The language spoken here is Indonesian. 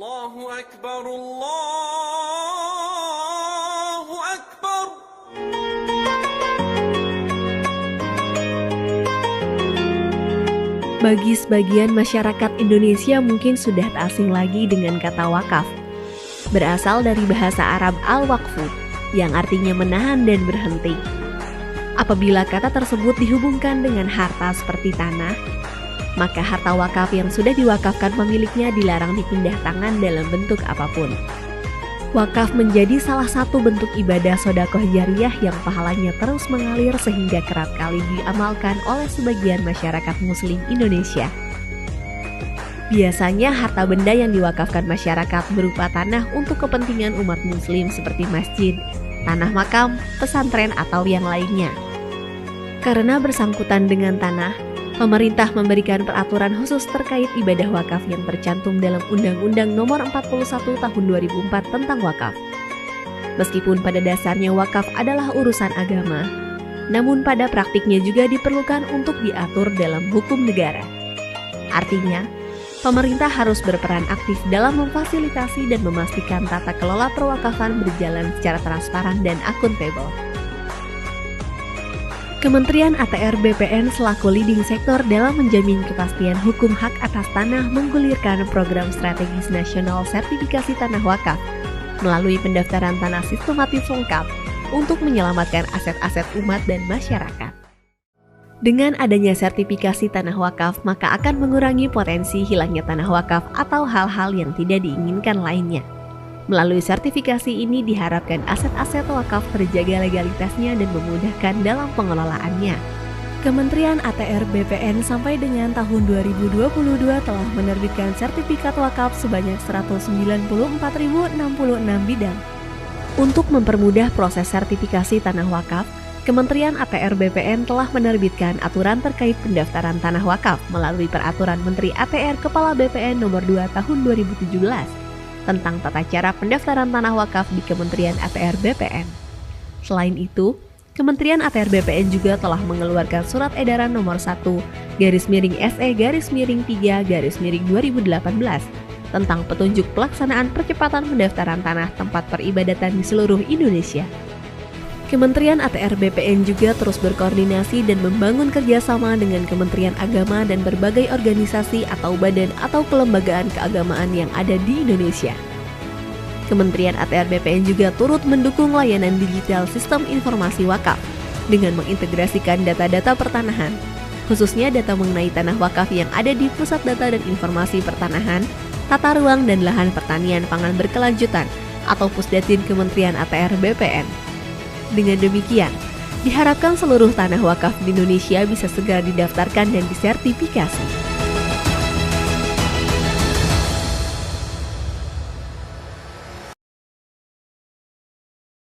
Allahu Akbar, Allahu Akbar. Bagi sebagian masyarakat Indonesia mungkin sudah tak asing lagi dengan kata wakaf. Berasal dari bahasa Arab al-waqfu, yang artinya menahan dan berhenti. Apabila kata tersebut dihubungkan dengan harta seperti tanah, maka harta wakaf yang sudah diwakafkan pemiliknya dilarang dipindah tangan dalam bentuk apapun. Wakaf menjadi salah satu bentuk ibadah sedekah jariyah yang pahalanya terus mengalir sehingga kerap kali diamalkan oleh sebagian masyarakat muslim Indonesia. Biasanya harta benda yang diwakafkan masyarakat berupa tanah untuk kepentingan umat muslim seperti masjid, tanah makam, pesantren, atau yang lainnya. Karena bersangkutan dengan tanah, pemerintah memberikan peraturan khusus terkait ibadah wakaf yang tercantum dalam Undang-Undang Nomor 41 Tahun 2004 tentang wakaf. Meskipun pada dasarnya wakaf adalah urusan agama, namun pada praktiknya juga diperlukan untuk diatur dalam hukum negara. Artinya, pemerintah harus berperan aktif dalam memfasilitasi dan memastikan tata kelola perwakafan berjalan secara transparan dan akuntabel. Kementerian ATR BPN selaku leading sektor dalam menjamin kepastian hukum hak atas tanah menggulirkan program strategis nasional sertifikasi tanah wakaf melalui pendaftaran tanah sistematis lengkap untuk menyelamatkan aset-aset umat dan masyarakat. Dengan adanya sertifikasi tanah wakaf, maka akan mengurangi potensi hilangnya tanah wakaf atau hal-hal yang tidak diinginkan lainnya. Melalui sertifikasi ini diharapkan aset-aset wakaf terjaga legalitasnya dan memudahkan dalam pengelolaannya. Kementerian ATR BPN sampai dengan tahun 2022 telah menerbitkan sertifikat wakaf sebanyak 194.066 bidang. Untuk mempermudah proses sertifikasi tanah wakaf, Kementerian ATR BPN telah menerbitkan aturan terkait pendaftaran tanah wakaf melalui Peraturan Menteri ATR Kepala BPN Nomor 2 Tahun 2017 tentang tata cara pendaftaran tanah wakaf di Kementerian ATR BPN. Selain itu, Kementerian ATR BPN juga telah mengeluarkan Surat Edaran Nomor 1/SE-3/2018 tentang petunjuk pelaksanaan percepatan pendaftaran tanah tempat peribadatan di seluruh Indonesia. Kementerian ATR BPN juga terus berkoordinasi dan membangun kerjasama dengan Kementerian Agama dan berbagai organisasi atau badan atau kelembagaan keagamaan yang ada di Indonesia. Kementerian ATR BPN juga turut mendukung layanan digital sistem informasi wakaf dengan mengintegrasikan data-data pertanahan, khususnya data mengenai tanah wakaf yang ada di Pusat Data dan Informasi Pertanahan, Tata Ruang dan Lahan Pertanian Pangan Berkelanjutan atau Pusdatin Kementerian ATR BPN. Dengan demikian, diharapkan seluruh tanah wakaf di Indonesia bisa segera didaftarkan dan disertifikasi.